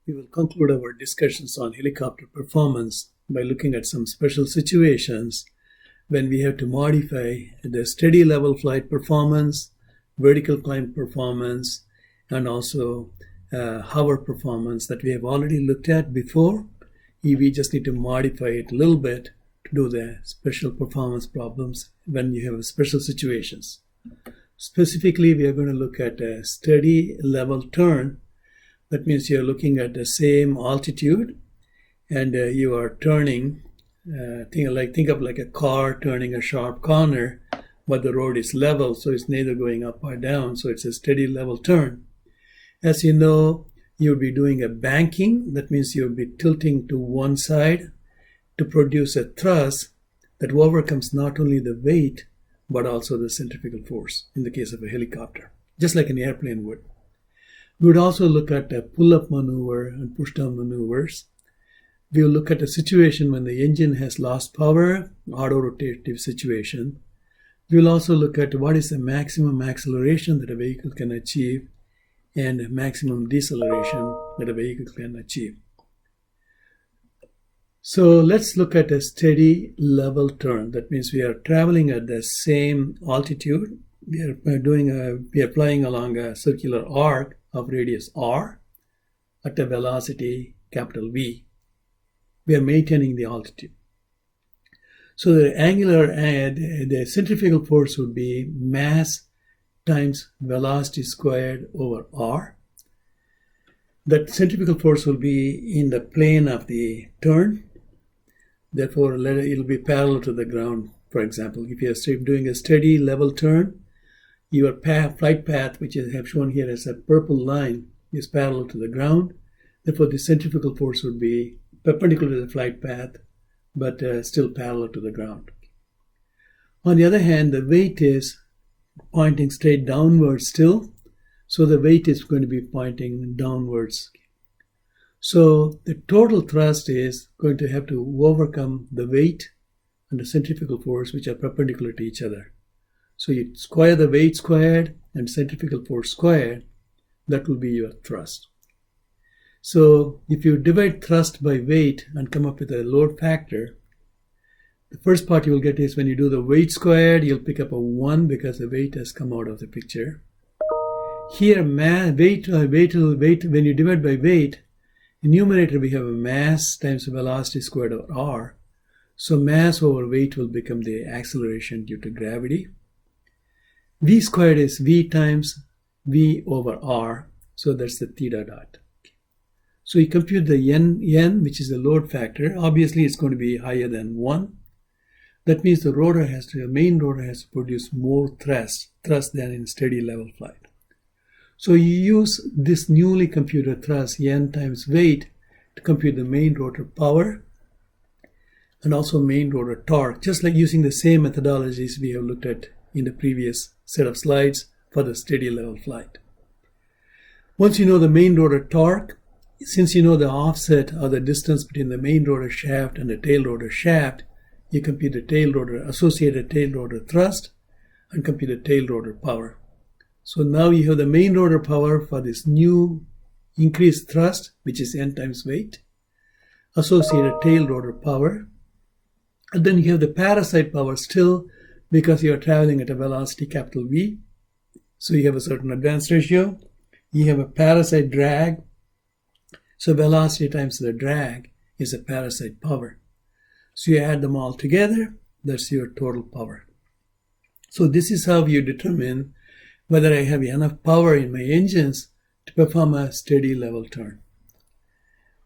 We will conclude our discussions on helicopter performance by looking at some special situations when we have to modify the steady level flight performance, vertical climb performance, and also hover performance that we have already looked at before. We just need to modify it a little bit to do the special performance problems when you have special situations. Specifically, we are going to look at a steady level turn. That means you're looking at the same altitude and you are turning, think of like a car turning a sharp corner, but the road is level, so it's neither going up or down, so it's a steady level turn. As you know, you'll be doing a banking. That means you'll be tilting to one side to produce a thrust that overcomes not only the weight, but also the centrifugal force in the case of a helicopter, just like an airplane would. We would also look at a pull-up maneuver and push-down maneuvers. We will look at a situation when the engine has lost power, auto-rotative situation. We will also look at what is the maximum acceleration that a vehicle can achieve and maximum deceleration that a vehicle can achieve. So let's look at a steady level turn. That means we are traveling at the same altitude. We are flying along a circular arc of radius r at a velocity capital V. We are maintaining the altitude. So the centrifugal force would be mass times velocity squared over r. That centrifugal force will be in the plane of the turn. Therefore, it will be parallel to the ground. For example, if you are doing a steady level turn, your flight path, which I have shown here as a purple line, is parallel to the ground. Therefore, the centrifugal force would be perpendicular to the flight path, but still parallel to the ground. On the other hand, the weight is pointing straight downwards still, so the weight is going to be pointing downwards. So the total thrust is going to have to overcome the weight and the centrifugal force, which are perpendicular to each other. So you square the weight squared and centrifugal force squared, that will be your thrust. So if you divide thrust by weight and come up with a load factor, the first part you will get is when you do the weight squared, you'll pick up a 1 because the weight has come out of the picture. Here, when you divide by weight, in numerator we have a mass times velocity squared over r. So mass over weight will become the acceleration due to gravity. V squared is V times V over R. So that's the theta dot. So you compute the n, which is the load factor. Obviously, it's going to be higher than 1. That means the main rotor has to produce more thrust than in steady level flight. So you use this newly computed thrust, n times weight, to compute the main rotor power and also main rotor torque, just like using the same methodologies we have looked at in the previous set of slides for the steady level flight. Once you know the main rotor torque, since you know the offset or the distance between the main rotor shaft and the tail rotor shaft, you compute the associated tail rotor thrust and compute the tail rotor power. So now you have the main rotor power for this new increased thrust, which is n times weight, associated tail rotor power, and then you have the parasite power still because you are traveling at a velocity capital V. So you have a certain advance ratio. You have a parasite drag. So velocity times the drag is a parasite power. So you add them all together, that's your total power. So this is how you determine whether I have enough power in my engines to perform a steady level turn.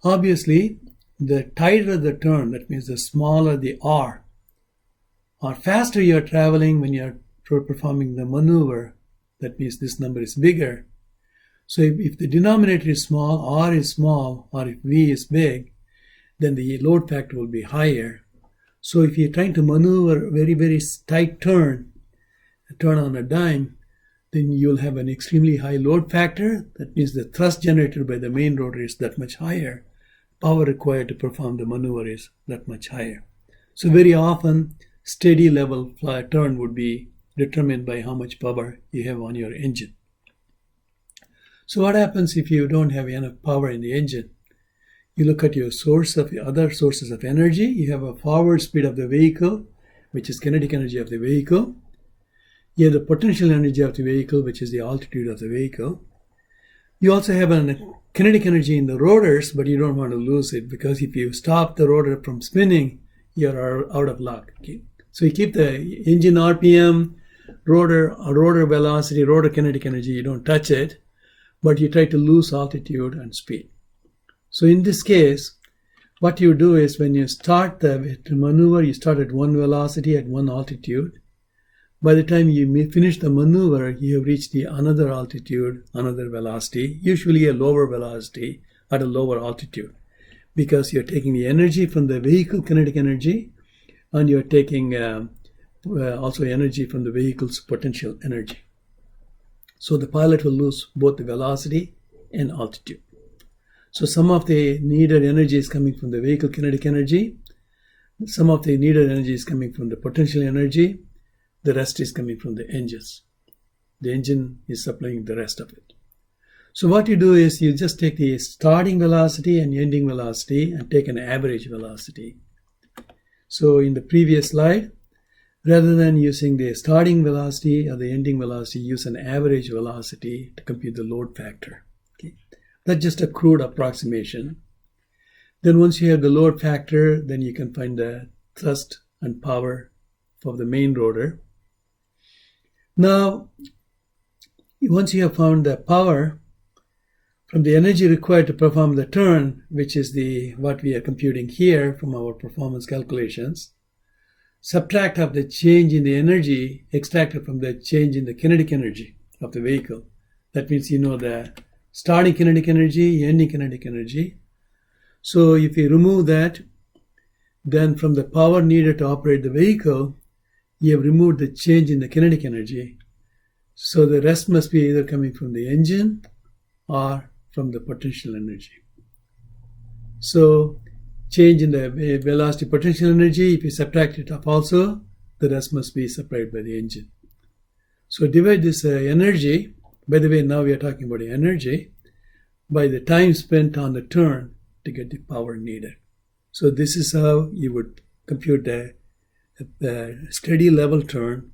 Obviously, the tighter the turn, that means the smaller the R, or faster you are traveling when you are performing the maneuver, that means this number is bigger. So if the denominator is small, R is small, or if V is big, then the load factor will be higher. So if you're trying to maneuver a very, very tight turn on a dime, then you'll have an extremely high load factor. That means the thrust generated by the main rotor is that much higher. Power required to perform the maneuver is that much higher. So very often, steady level turn would be determined by how much power you have on your engine. So what happens if you don't have enough power in the engine? You look at your source of other sources of energy. You have a forward speed of the vehicle, which is kinetic energy of the vehicle. You have the potential energy of the vehicle, which is the altitude of the vehicle. You also have a kinetic energy in the rotors, but you don't want to lose it, because if you stop the rotor from spinning, you're out of luck. Okay? So you keep the engine RPM, rotor velocity, rotor kinetic energy, you don't touch it, but you try to lose altitude and speed. So in this case, what you do is when you start the maneuver, you start at one velocity at one altitude. By the time you finish the maneuver, you have reached another altitude, another velocity, usually a lower velocity at a lower altitude, because you're taking the energy from the vehicle kinetic energy, and you're taking also energy from the vehicle's potential energy. So the pilot will lose both the velocity and altitude. So some of the needed energy is coming from the vehicle kinetic energy. Some of the needed energy is coming from the potential energy. The rest is coming from the engines. The engine is supplying the rest of it. So what you do is you just take the starting velocity and ending velocity and take an average velocity. So in the previous slide, rather than using the starting velocity or the ending velocity, use an average velocity to compute the load factor. Okay. That's just a crude approximation. Then once you have the load factor, then you can find the thrust and power for the main rotor. Now, once you have found the power from the energy required to perform the turn, which is what we are computing here from our performance calculations, subtract of the change in the energy extracted from the change in the kinetic energy of the vehicle. That means you know the starting kinetic energy, ending kinetic energy. So if you remove that, then from the power needed to operate the vehicle, you have removed the change in the kinetic energy. So the rest must be either coming from the engine or from the potential energy. So change in the velocity potential energy, if you subtract it off also, the rest must be supplied by the engine. So divide this energy, by the way, now we are talking about energy, by the time spent on the turn to get the power needed. So this is how you would compute the steady level turn.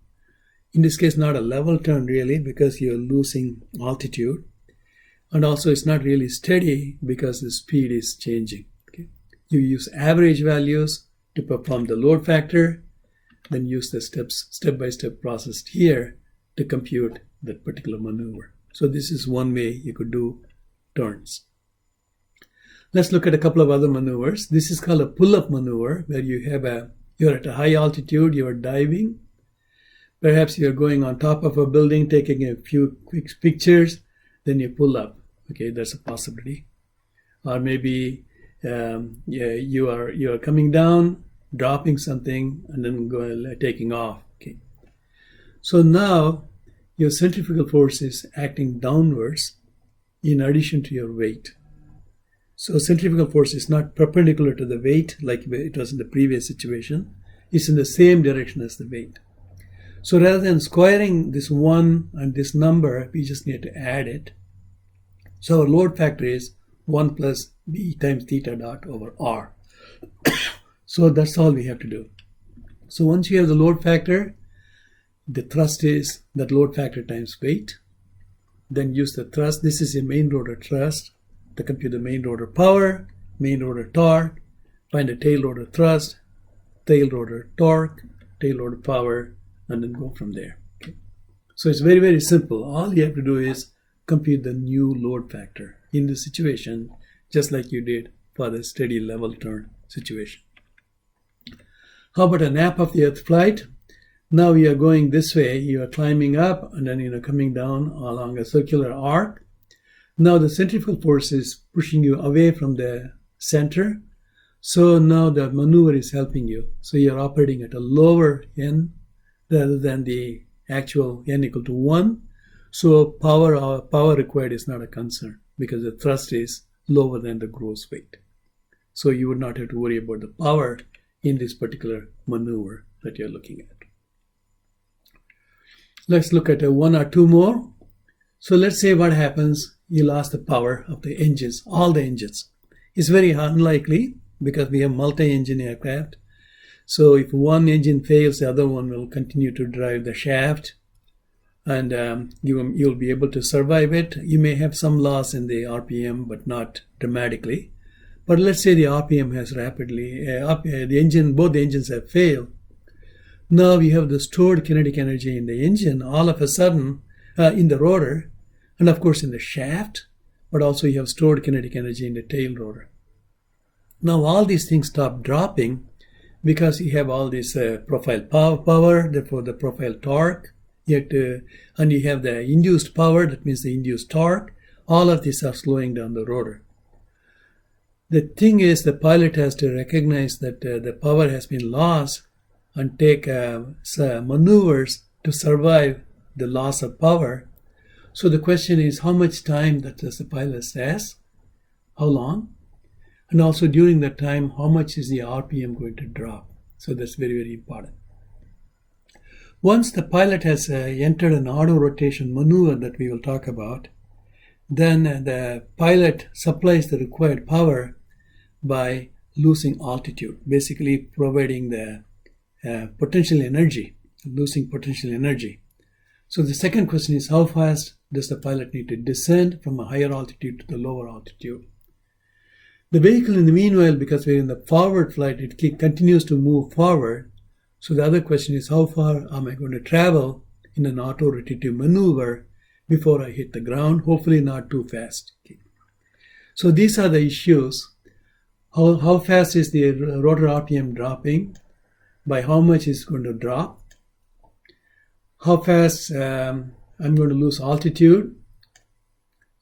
In this case, not a level turn really, because you're losing altitude. And also it's not really steady because the speed is changing. Okay? You use average values to perform the load factor, then use the step-by-step process here to compute that particular maneuver. So this is one way you could do turns. Let's look at a couple of other maneuvers. This is called a pull-up maneuver, where you're at a high altitude, you're diving. Perhaps you're going on top of a building, taking a few quick pictures, then you pull up. Okay, that's a possibility. Or maybe you are coming down, dropping something, and then taking off. Okay. So now your centrifugal force is acting downwards in addition to your weight. So centrifugal force is not perpendicular to the weight like it was in the previous situation. It's in the same direction as the weight. So rather than squaring this 1 and this number, we just need to add it. So our load factor is 1 plus B times theta dot over R. So that's all we have to do. So once you have the load factor, the thrust is that load factor times weight. Then use the thrust. This is a main rotor thrust to compute the main rotor power, main rotor torque, find the tail rotor thrust, tail rotor torque, tail rotor power, and then go from there. Okay. So it's very, very simple. All you have to do is compute the new load factor in this situation, just like you did for the steady level turn situation. How about a nap of the earth flight? Now you are going this way, you are climbing up and then coming down along a circular arc. Now the centrifugal force is pushing you away from the center. So now the maneuver is helping you. So you're operating at a lower n rather than the actual n equal to 1. So power required is not a concern because the thrust is lower than the gross weight. So you would not have to worry about the power in this particular maneuver that you're looking at. Let's look at one or two more. So let's say what happens, you lost the power of the engines, all the engines. It's very unlikely because we have multi-engine aircraft. So if one engine fails, the other one will continue to drive the shaft, and you'll be able to survive it. You may have some loss in the RPM, but not dramatically. But let's say the RPM has rapidly, both the engines have failed. Now we have the stored kinetic energy in the engine all of a sudden in the rotor, and of course in the shaft, but also you have stored kinetic energy in the tail rotor. Now all these things stop dropping because you have all this profile power, therefore the profile torque, and you have the induced power, that means the induced torque. All of these are slowing down the rotor. The thing is, the pilot has to recognize that the power has been lost and take maneuvers to survive the loss of power. So the question is, how much time does the pilot has? How long? And also during that time, how much is the RPM going to drop? So that's very, very important. Once the pilot has entered an auto rotation maneuver that we will talk about, then the pilot supplies the required power by losing altitude, basically providing the potential energy, losing potential energy. So the second question is, how fast does the pilot need to descend from a higher altitude to the lower altitude? The vehicle in the meanwhile, because we're in the forward flight, it continues to move forward. So the other question is, how far am I going to travel in an auto-rotative maneuver before I hit the ground? Hopefully not too fast. Okay. So these are the issues. How fast is the rotor RPM dropping? By how much is it going to drop? How fast I'm going to lose altitude?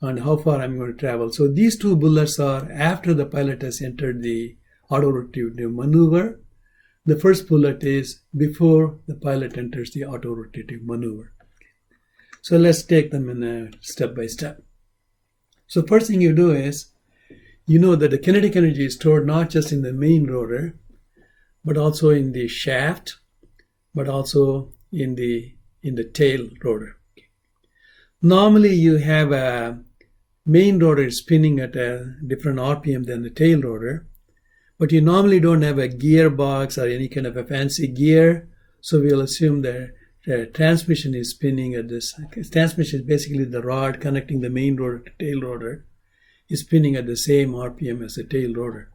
And how far I'm going to travel. So these two bullets are after the pilot has entered the auto-rotative maneuver. The first bullet is before the pilot enters the auto-rotative maneuver. So let's take them in a step by step. So first thing you do is, you know that the kinetic energy is stored not just in the main rotor, but also in the shaft, but also in the tail rotor. Normally you have a main rotor spinning at a different RPM than the tail rotor, but you normally don't have a gearbox or any kind of a fancy gear, so we'll assume that the transmission is spinning at this. Transmission is basically the rod connecting the main rotor to tail rotor is spinning at the same RPM as the tail rotor.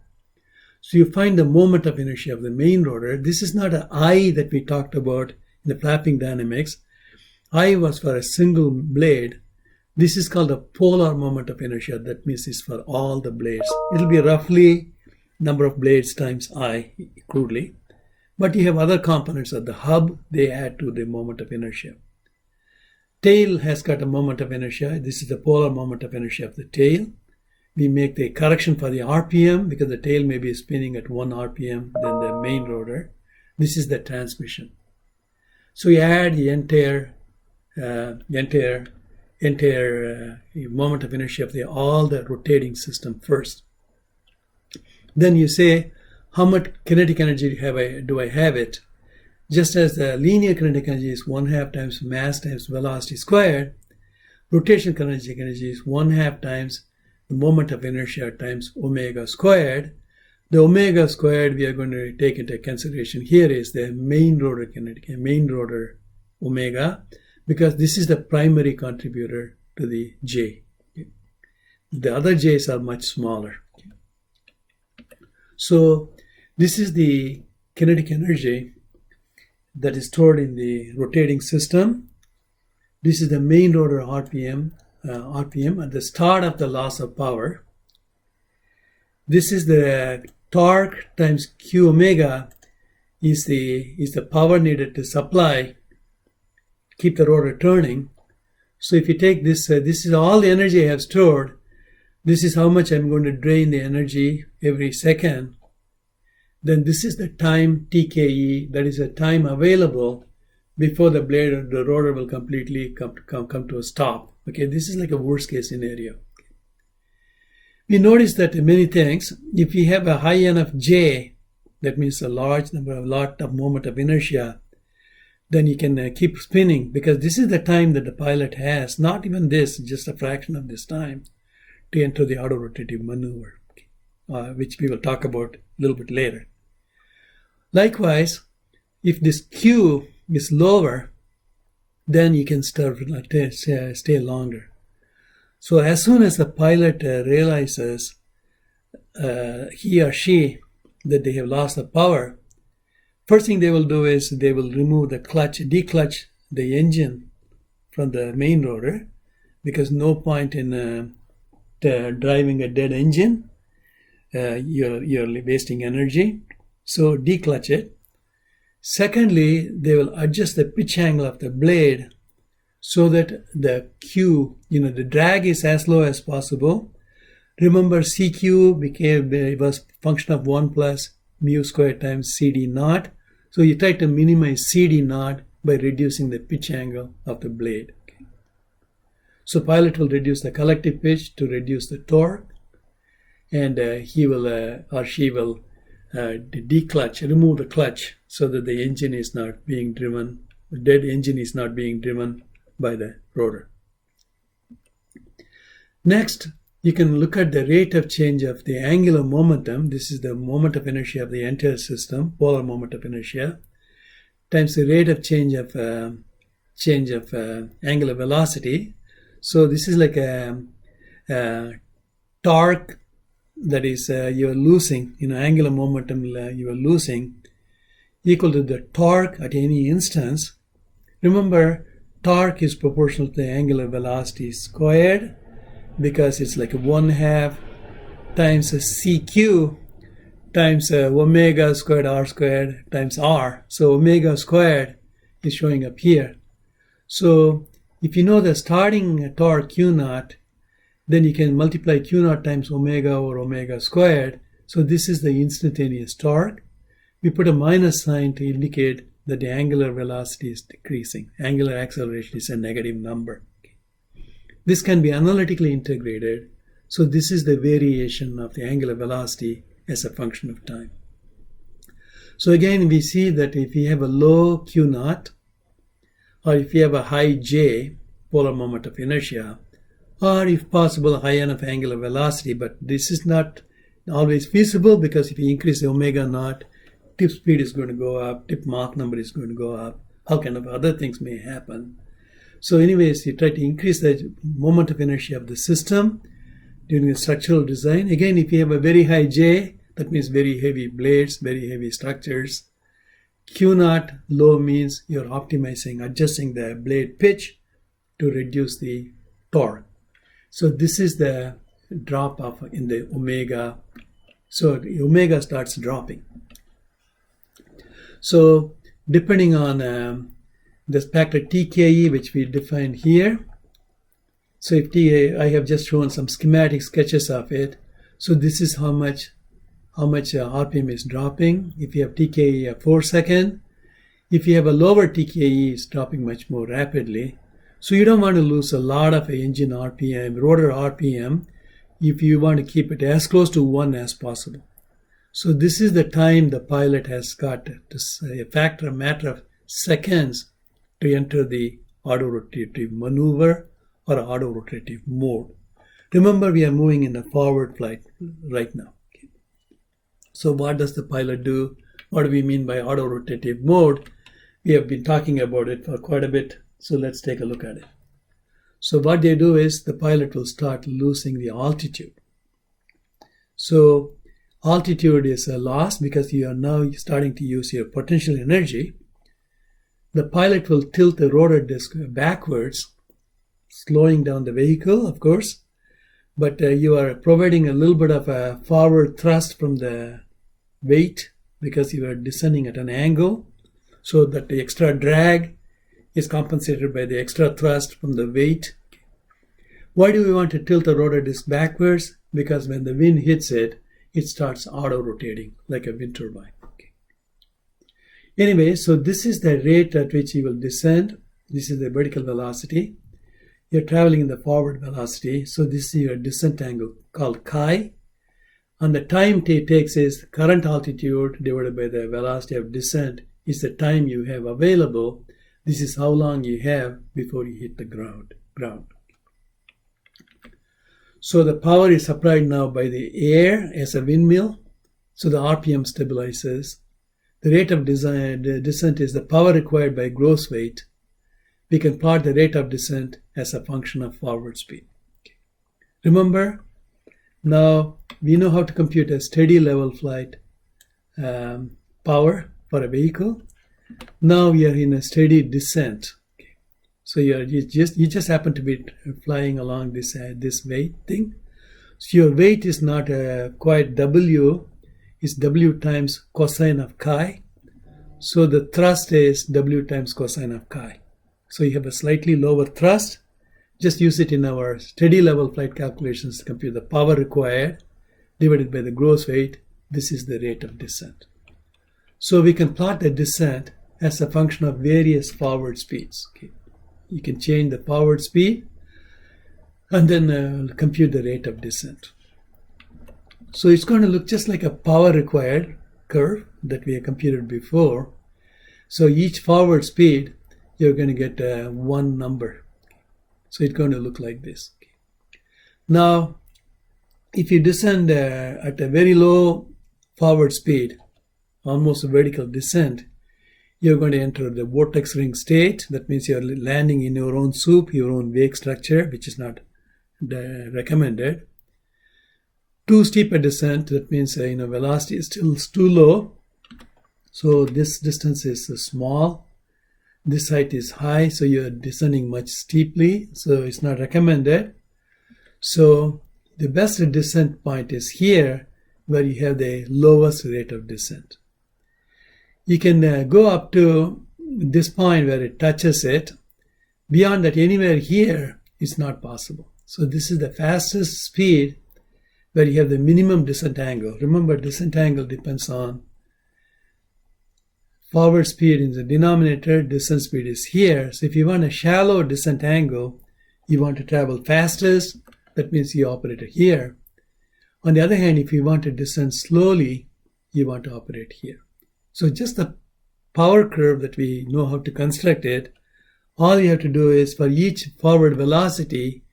So you find the moment of inertia of the main rotor. This is not an I that we talked about in the flapping dynamics. I was for a single blade. This is called a polar moment of inertia. That means it's for all the blades. It'll be roughly number of blades times I, crudely. But you have other components of the hub. They add to the moment of inertia. Tail has got a moment of inertia. This is the polar moment of inertia of the tail. We make the correction for the RPM because the tail may be spinning at 1 RPM than the main rotor. This is the transmission. So you add the entire moment of inertia of all the rotating system first. Then you say, how much kinetic energy do I have it? Just as the linear kinetic energy is 1/2 times mass times velocity squared, rotation kinetic energy is 1/2 times the moment of inertia times omega squared. The omega squared we are going to take into consideration here is the main rotor kinetic, main rotor omega, because this is the primary contributor to the J. The other J's are much smaller. So this is the kinetic energy that is stored in the rotating system. This is the main rotor RPM at the start of the loss of power. This is the torque times Q omega is the power needed to supply, keep the rotor turning. So if you take this, this is all the energy I have stored. This is how much I'm going to drain the energy every second. Then this is the time TKE, that is the time available before the blade or the rotor will completely come to a stop. Okay, this is like a worst case scenario. We notice that many things, if we have a high enough J, that means a lot of moment of inertia, then you can keep spinning, because this is the time that the pilot has, not even this, just a fraction of this time, to enter the auto-rotative maneuver. Okay. which we will talk about a little bit later. Likewise, if this Q is lower, then you can stay longer. So as soon as the pilot realizes he or she that they have lost the power, first thing they will do is they will remove the clutch, declutch the engine from the main rotor, because no point in driving a dead engine. You're wasting energy. So declutch it. Secondly, they will adjust the pitch angle of the blade so that the Q, the drag is as low as possible. Remember, CQ was function of 1 plus mu squared times CD naught. So you try to minimize CD naught by reducing the pitch angle of the blade. Okay. So pilot will reduce the collective pitch to reduce the torque, and he will or she will declutch, remove the clutch so that the engine is not being driven, the dead engine is not being driven by the rotor. Next, you can look at the rate of change of the angular momentum. This is the moment of inertia of the entire system, polar moment of inertia, times the rate of change of angular velocity. So this is like a torque that is you're losing, angular momentum you are losing, equal to the torque at any instance. Remember, torque is proportional to the angular velocity squared, because it's like 1/2 times CQ times omega squared r squared times r. So omega squared is showing up here. So if you know the starting torque Q naught, then you can multiply Q naught times omega over omega squared. So this is the instantaneous torque. We put a minus sign to indicate that the angular velocity is decreasing. Angular acceleration is a negative number. This can be analytically integrated. So this is the variation of the angular velocity as a function of time. So again, we see that if you have a low Q naught, or if you have a high J, polar moment of inertia, or if possible, high enough angular velocity, but this is not always feasible, because if you increase the omega naught, tip speed is going to go up, tip Mach number is going to go up, all kind of other things may happen. So anyways, you try to increase the moment of inertia of the system during the structural design. Again, if you have a very high J, that means very heavy blades, very heavy structures. Q naught low means you're optimizing, adjusting the blade pitch to reduce the torque. So this is the drop off in the omega. So the omega starts dropping. So depending on the factor TKE, which we defined here. So if I have just shown some schematic sketches of it. So this is how much RPM is dropping. If you have TKE of 4 seconds, if you have a lower TKE, it's dropping much more rapidly. So you don't want to lose a lot of engine RPM, rotor RPM, if you want to keep it as close to 1 as possible. So this is the time the pilot has got a matter of seconds to enter the autorotative maneuver or autorotative mode. Remember, we are moving in a forward flight right now. Okay. So what does the pilot do? What do we mean by autorotative mode? We have been talking about it for quite a bit, so let's take a look at it. So what they do is the pilot will start losing the altitude. So altitude is a loss because you are now starting to use your potential energy. The pilot will tilt the rotor disc backwards, slowing down the vehicle, of course, but you are providing a little bit of a forward thrust from the weight because you are descending at an angle, so that the extra drag is compensated by the extra thrust from the weight. Why do we want to tilt the rotor disc backwards? Because when the wind hits it, it starts auto-rotating like a wind turbine. Anyway, so this is the rate at which you will descend. This is the vertical velocity. You're traveling in the forward velocity. So this is your descent angle called chi. And the time it takes is current altitude divided by the velocity of descent is the time you have available. This is how long you have before you hit the ground. So the power is supplied now by the air as a windmill. So the RPM stabilizes. The rate of descent is the power required by gross weight. We can plot the rate of descent as a function of forward speed. Okay. Remember, now we know how to compute a steady level flight power for a vehicle. Now we are in a steady descent. Okay. So you just happen to be flying along this weight thing. So your weight is not quite W. It's W times cosine of chi. So the thrust is W times cosine of chi. So you have a slightly lower thrust. Just use it in our steady level flight calculations to compute the power required divided by the gross weight. This is the rate of descent. So we can plot the descent as a function of various forward speeds. Okay. You can change the forward speed and then compute the rate of descent. So it's going to look just like a power required curve that we have computed before. So each forward speed, you're going to get one number. So it's going to look like this. Okay. Now, if you descend at a very low forward speed, almost a vertical descent, you're going to enter the vortex ring state. That means you're landing in your own soup, your own wake structure, which is not recommended. Too steep a descent, that means velocity is still too low. So this distance is small. This height is high, so you're descending much steeply. So it's not recommended. So the best descent point is here, where you have the lowest rate of descent. You can go up to this point where it touches it. Beyond that, anywhere here, it's not possible. So this is the fastest speed where you have the minimum descent angle. Remember, descent angle depends on forward speed in the denominator, descent speed is here. So if you want a shallow descent angle, you want to travel fastest, that means you operate here. On the other hand, if you want to descend slowly, you want to operate here. So just the power curve that we know how to construct it, all you have to do is for each forward velocity,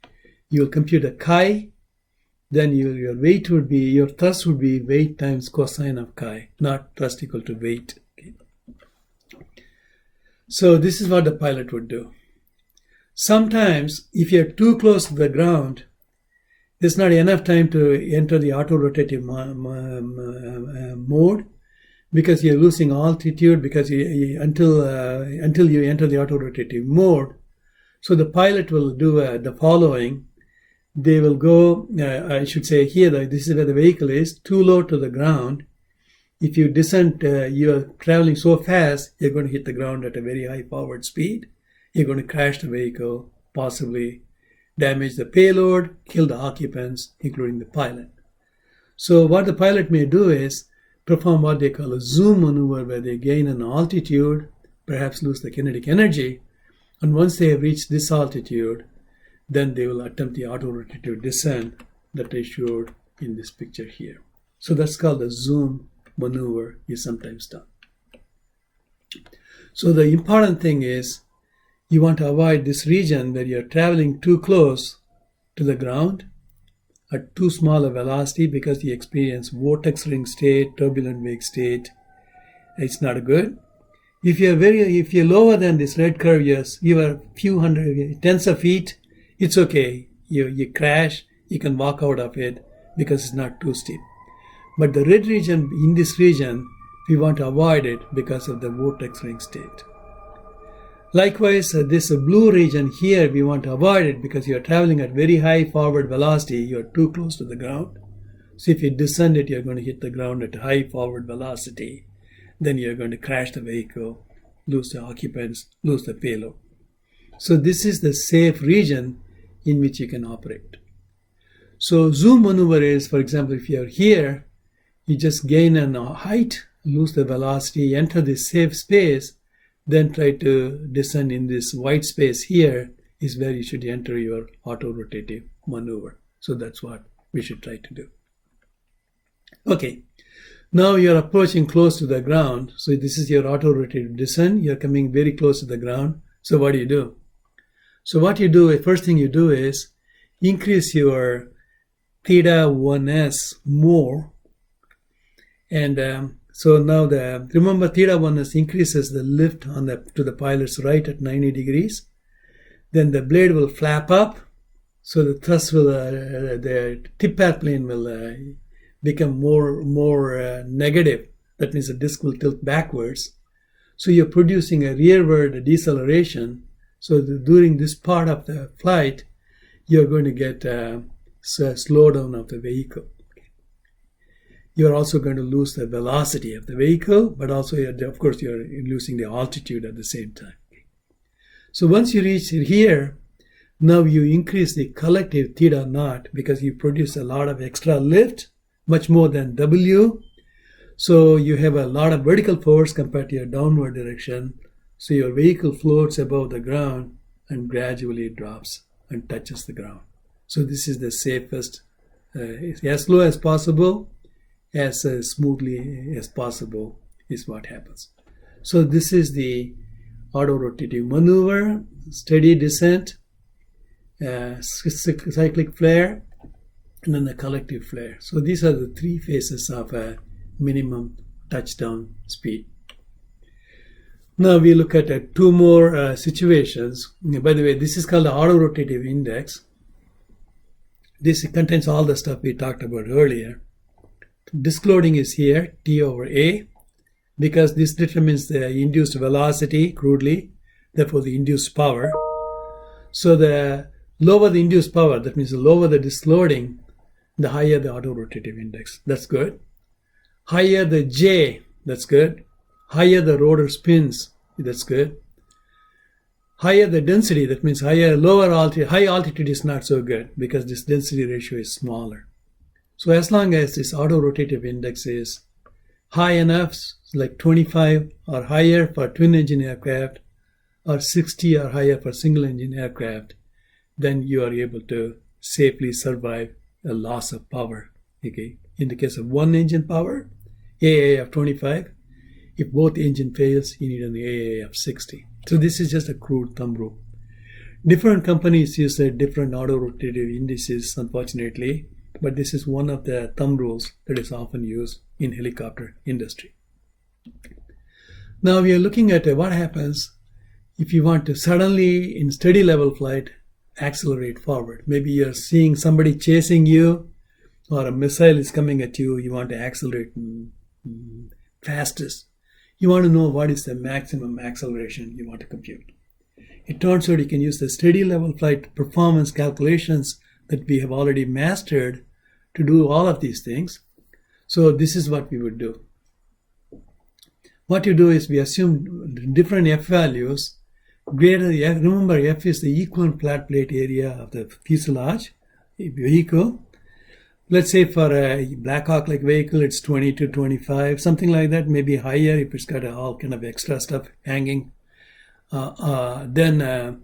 you'll compute a chi, then your weight would be, your thrust would be weight times cosine of chi, not thrust equal to weight. Okay. So this is what the pilot would do. Sometimes, if you're too close to the ground, there's not enough time to enter the auto-rotative mode because you're losing altitude because until you enter the auto-rotative mode. So the pilot will do the following. They will go, I should say here, this is where the vehicle is, too low to the ground. If you descend, you're traveling so fast, you're going to hit the ground at a very high forward speed. You're going to crash the vehicle, possibly damage the payload, kill the occupants, including the pilot. So what the pilot may do is perform what they call a zoom maneuver, where they gain an altitude, perhaps lose the kinetic energy, and once they have reached this altitude, then they will attempt the auto-rotative descent that I showed in this picture here. So that's called the zoom maneuver is sometimes done. So the important thing is you want to avoid this region where you're traveling too close to the ground at too small a velocity because you experience vortex ring state, turbulent wake state. It's not good. If you're lower than this red curve, yes, you are a few hundred, tens of feet, it's okay. You crash, you can walk out of it because it's not too steep. But the red region, in this region, we want to avoid it because of the vortex ring state. Likewise, this blue region here, we want to avoid it because you're traveling at very high forward velocity. You're too close to the ground. So if you descend it, you're going to hit the ground at high forward velocity. Then you're going to crash the vehicle, lose the occupants, lose the payload. So this is the safe region in which you can operate. So zoom maneuver is, for example, if you're here, you just gain a height, lose the velocity, enter this safe space, then try to descend in this white space here is where you should enter your auto-rotative maneuver. So that's what we should try to do. Okay, now you're approaching close to the ground. So this is your auto-rotative descent. You're coming very close to the ground. So what do? So what you do, first thing you do is increase your theta 1s more. And so now remember theta 1s increases the lift to the pilot's right at 90 degrees. Then the blade will flap up, so the thrust will, the tip path plane will become more negative. That means the disc will tilt backwards. So you're producing a rearward deceleration. So during this part of the flight, you're going to get a slowdown of the vehicle. You're also going to lose the velocity of the vehicle, but also, of course, you're losing the altitude at the same time. So once you reach here, now you increase the collective theta naught because you produce a lot of extra lift, much more than W. So you have a lot of vertical force compared to your downward direction. So your vehicle floats above the ground and gradually drops and touches the ground. So this is the safest, as low as possible, as smoothly as possible is what happens. So this is the auto-rotative maneuver, steady descent, cyclic flare, and then the collective flare. So these are the three phases of a minimum touchdown speed. Now we look at two more situations. By the way, this is called the auto-rotative index. This contains all the stuff we talked about earlier. Disk loading is here, T over A, because this determines the induced velocity crudely, therefore the induced power. So the lower the induced power, that means the lower the disk loading, the higher the auto-rotative index. That's good. Higher the J, that's good. Higher the rotor spins, that's good. Higher the density, that means high altitude is not so good because this density ratio is smaller. So as long as this auto-rotative index is high enough, like 25 or higher for twin engine aircraft, or 60 or higher for single engine aircraft, then you are able to safely survive a loss of power. Okay. In the case of one engine power, AAA of 25. If both engine fails, you need an AAA of 60. So this is just a crude thumb rule. Different companies use different auto-rotative indices, unfortunately, but this is one of the thumb rules that is often used in helicopter industry. Now we are looking at what happens if you want to suddenly, in steady level flight, accelerate forward. Maybe you're seeing somebody chasing you, or a missile is coming at you, you want to accelerate fastest. You want to know what is the maximum acceleration you want to compute. It turns out you can use the steady level flight performance calculations that we have already mastered to do all of these things. So this is what we would do. What you do is we assume different F values greater. Remember, F is the equivalent flat plate area of the fuselage vehicle. Let's say for a Black Hawk-like vehicle, it's 20 to 25, something like that, maybe higher if it's got all kind of extra stuff hanging. Then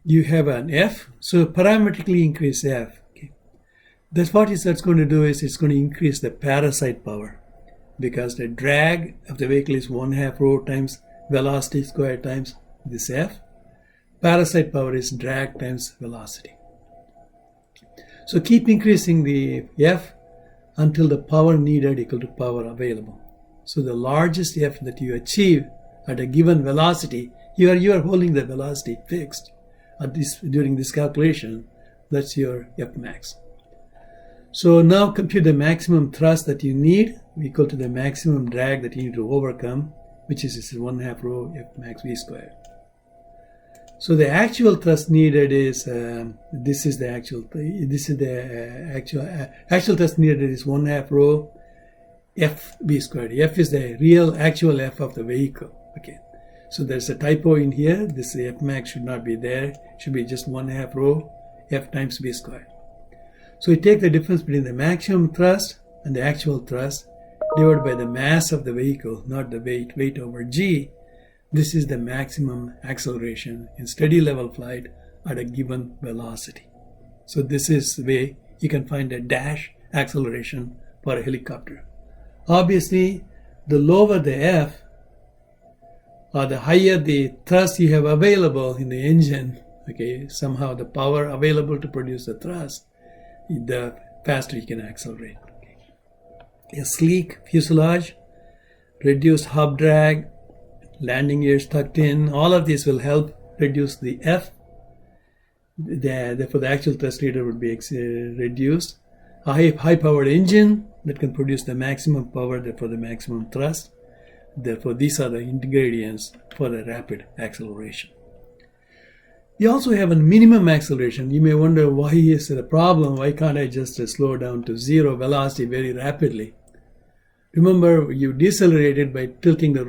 you have an F, so parametrically increase F. Okay. That's what that's going to do is it's going to increase the parasite power because the drag of the vehicle is 1/2 rho times velocity squared times this F. Parasite power is drag times velocity. So keep increasing the F until the power needed equal to power available. So the largest F that you achieve at a given velocity, you are holding the velocity fixed at during this calculation. That's your F max. So now compute the maximum thrust that you need equal to the maximum drag that you need to overcome, which is 1/2 rho F max V squared. So the actual thrust needed is actual thrust needed is 1/2 rho F V squared. F is the real actual F of the vehicle. Okay, so there's a typo in here. This F max should not be there. It should be just 1/2 rho F times V squared. So you take the difference between the maximum thrust and the actual thrust divided by the mass of the vehicle, not the weight over G. This is the maximum acceleration in steady level flight at a given velocity. So this is the way you can find a dash acceleration for a helicopter. Obviously, the lower the F, or the higher the thrust you have available in the engine, okay, somehow the power available to produce the thrust, the faster you can accelerate. A sleek fuselage, reduced hub drag, landing gears tucked in, all of these will help reduce the F. Therefore, the actual thrust leader would be reduced. A high-powered engine that can produce the maximum power, therefore the maximum thrust. Therefore, these are the ingredients for the rapid acceleration. You also have a minimum acceleration. You may wonder, why is it a problem? Why can't I just slow down to zero velocity very rapidly? Remember, you decelerated by tilting the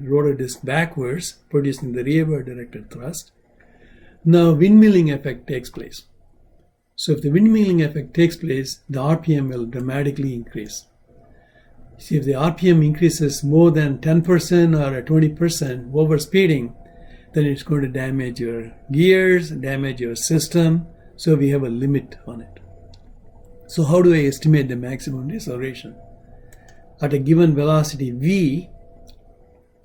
rotor disc backwards, producing the rearward directed thrust. Now, windmilling effect takes place. So if the windmilling effect takes place, the RPM will dramatically increase. See, if the RPM increases more than 10% or 20% overspeeding, then it's going to damage your gears, damage your system. So we have a limit on it. So how do I estimate the maximum deceleration? At a given velocity v,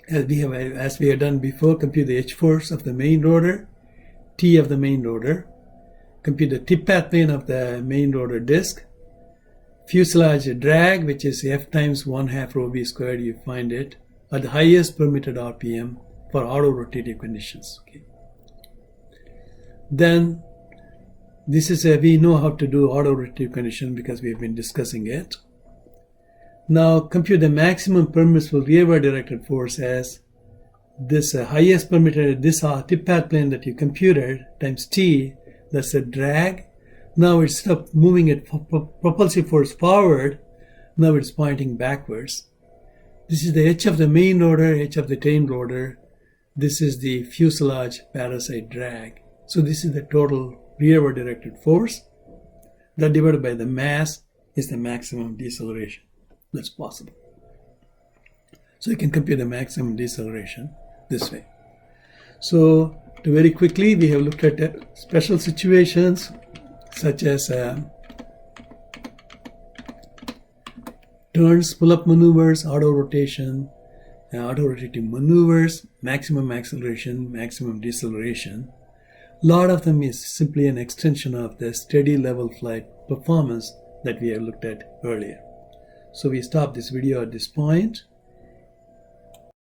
as we have done before, compute the h-force of the main rotor, t of the main rotor, compute the tip path plane of the main rotor disc, fuselage drag, which is f times 1/2 rho v squared, you find it at the highest permitted RPM for auto-rotative conditions. Okay. Then this is we know how to do auto-rotative condition because we have been discussing it. Now compute the maximum permissible rearward directed force as this highest permitted, this tip path plane that you computed times t, that's a drag. Now instead of moving it propulsive force forward, now it's pointing backwards. This is the h of the main rotor, h of the tail rotor. This is the fuselage parasite drag. So this is the total rearward directed force. That divided by the mass is the maximum deceleration that's possible. So you can compute the maximum deceleration this way. So to very quickly, we have looked at special situations such as turns, pull-up maneuvers, auto-rotation, auto-rotating maneuvers, maximum acceleration, maximum deceleration. A lot of them is simply an extension of the steady level flight performance that we have looked at earlier. So we stop this video at this point.